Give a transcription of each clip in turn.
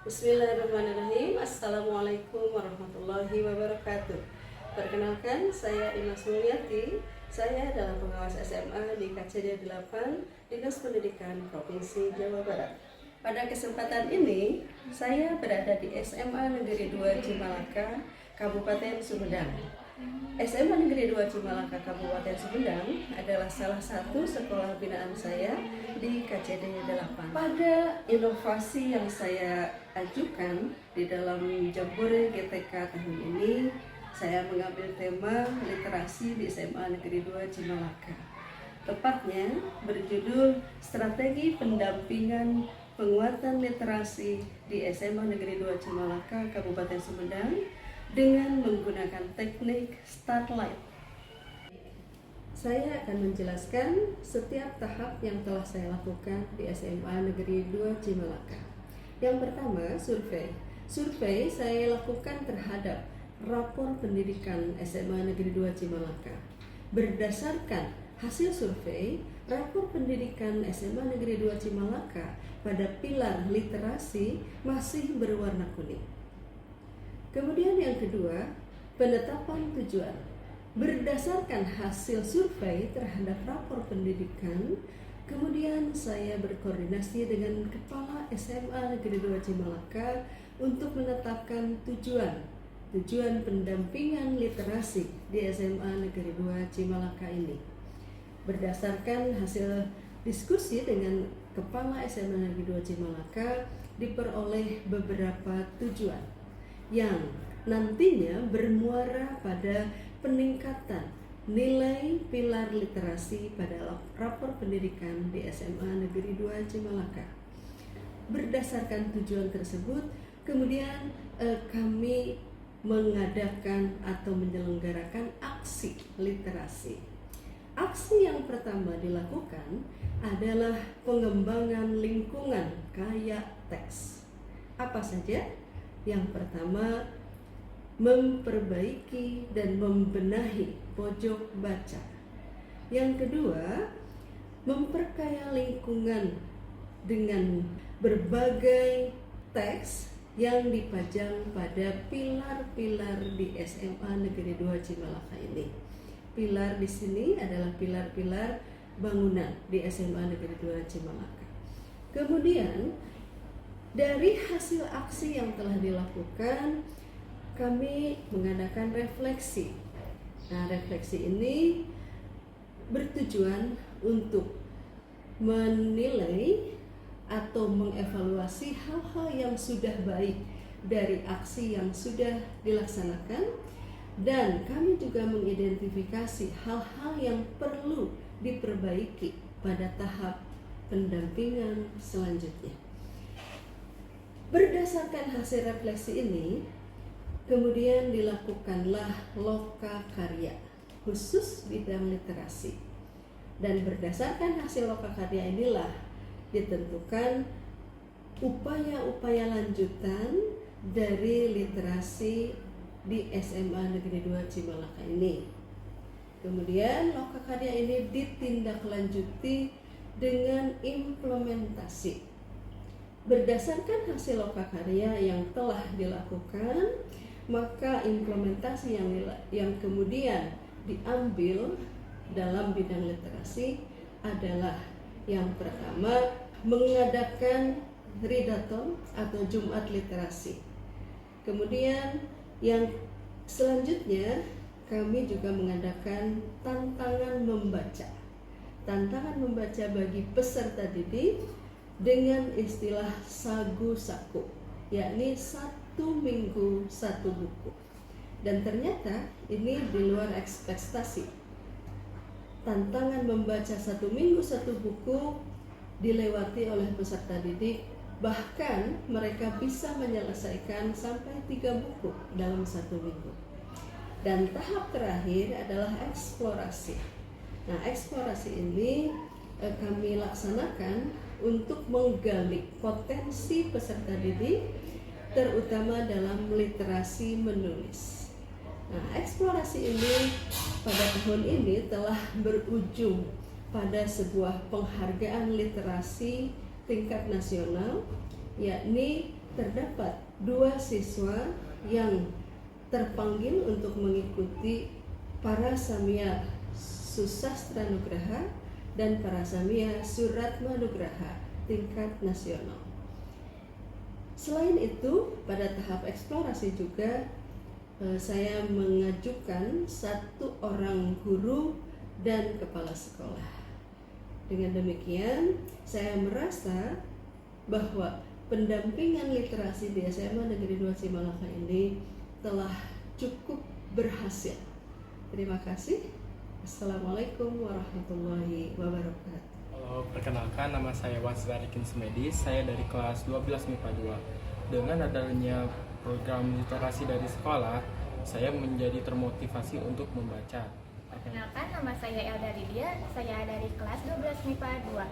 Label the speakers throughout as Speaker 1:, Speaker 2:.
Speaker 1: Bismillahirrahmanirrahim. Assalamualaikum warahmatullahi wabarakatuh. Perkenalkan, saya Imas Mulyati. Saya adalah pengawas SMA di KCD 8 Dinas Pendidikan Provinsi Jawa Barat. Pada kesempatan ini, saya berada di SMA Negeri 2 Cimalaka, Kabupaten Sumedang. SMA Negeri 2 Cimalaka Kabupaten Sumedang adalah salah satu sekolah binaan saya di KCD 8. Pada inovasi yang saya ajukan di dalam Jambore GTK tahun ini, saya mengambil tema literasi di SMA Negeri 2 Cimalaka. Tepatnya berjudul Strategi Pendampingan Penguatan Literasi di SMA Negeri 2 Cimalaka Kabupaten Sumedang dengan menggunakan teknik Starlight. Saya akan menjelaskan setiap tahap yang telah saya lakukan di SMA Negeri 2 Cimalaka. Yang pertama, survei. Survei saya lakukan terhadap rapor pendidikan SMA Negeri 2 Cimalaka. Berdasarkan hasil survei, rapor pendidikan SMA Negeri 2 Cimalaka pada pilar literasi masih berwarna kuning. Kemudian yang kedua, penetapan tujuan. Berdasarkan hasil survei terhadap rapor pendidikan, kemudian saya berkoordinasi dengan Kepala SMA Negeri 2 Cimalaka untuk menetapkan tujuan pendampingan literasi di SMA Negeri 2 Cimalaka ini. Berdasarkan hasil diskusi dengan Kepala SMA Negeri 2 Cimalaka, diperoleh beberapa tujuan yang nantinya bermuara pada peningkatan nilai pilar literasi pada rapor pendidikan di SMA Negeri 2 Cimalaka. Berdasarkan tujuan tersebut, kemudian kami mengadakan atau menyelenggarakan aksi literasi. Aksi yang pertama dilakukan adalah pengembangan lingkungan kaya teks. Apa saja? Yang pertama, memperbaiki dan membenahi pojok baca. Yang kedua, memperkaya lingkungan dengan berbagai teks yang dipajang pada pilar-pilar di SMA Negeri 2 Cimalaka ini. Pilar di sini adalah pilar-pilar bangunan di SMA Negeri 2 Cimalaka. Kemudian dari hasil aksi yang telah dilakukan, kami mengadakan refleksi. Nah, refleksi ini bertujuan untuk menilai atau mengevaluasi hal-hal yang sudah baik dari aksi yang sudah dilaksanakan, dan kami juga mengidentifikasi hal-hal yang perlu diperbaiki pada tahap pendampingan selanjutnya. Berdasarkan hasil refleksi ini, kemudian dilakukanlah loka karya khusus bidang literasi. Dan berdasarkan hasil loka karya inilah ditentukan upaya-upaya lanjutan dari literasi di SMA Negeri 2 Cimalaka ini. Kemudian loka karya ini ditindaklanjuti dengan implementasi. Berdasarkan hasil loka karya yang telah dilakukan, maka implementasi yang kemudian diambil dalam bidang literasi adalah yang pertama, mengadakan readathon atau Jumat Literasi. Kemudian yang selanjutnya, kami juga mengadakan tantangan membaca. Tantangan membaca bagi peserta didik dengan istilah sagu saku, yakni 1 minggu 1 buku. Dan ternyata ini di luar ekspektasi. Tantangan membaca 1 minggu 1 buku dilewati oleh peserta didik, bahkan mereka bisa menyelesaikan sampai 3 buku dalam 1 minggu. Dan tahap terakhir adalah eksplorasi. Nah, eksplorasi ini kami laksanakan untuk menggali potensi peserta didik, terutama dalam literasi menulis. Nah, eksplorasi ini pada tahun ini telah berujung pada sebuah penghargaan literasi tingkat nasional, yakni terdapat 2 siswa yang terpanggil untuk mengikuti Parasamya Susastra Nugraha dan Parasamya Suratma Nugraha tingkat nasional. Selain itu, pada tahap eksplorasi juga saya mengajukan 1 orang guru dan kepala sekolah. Dengan demikian, saya merasa bahwa pendampingan literasi di SMA Negeri 2 Cimalaka ini telah cukup berhasil. Terima kasih. Assalamualaikum warahmatullahi wabarakatuh.
Speaker 2: Halo, perkenalkan nama saya Wansdarikin Semedis, saya dari kelas 12 MIPA 2. Dengan adanya program literasi dari sekolah, saya menjadi termotivasi untuk membaca.
Speaker 3: Perkenalkan, nama saya Elda Lydia, saya dari kelas 12 MIPA 2.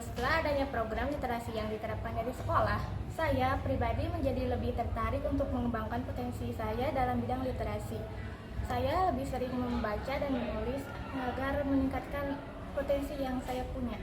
Speaker 3: Setelah adanya program literasi yang diterapkan dari sekolah, saya pribadi menjadi lebih tertarik untuk mengembangkan potensi saya dalam bidang literasi. Saya lebih sering membaca dan menulis agar meningkatkan potensi yang saya punya.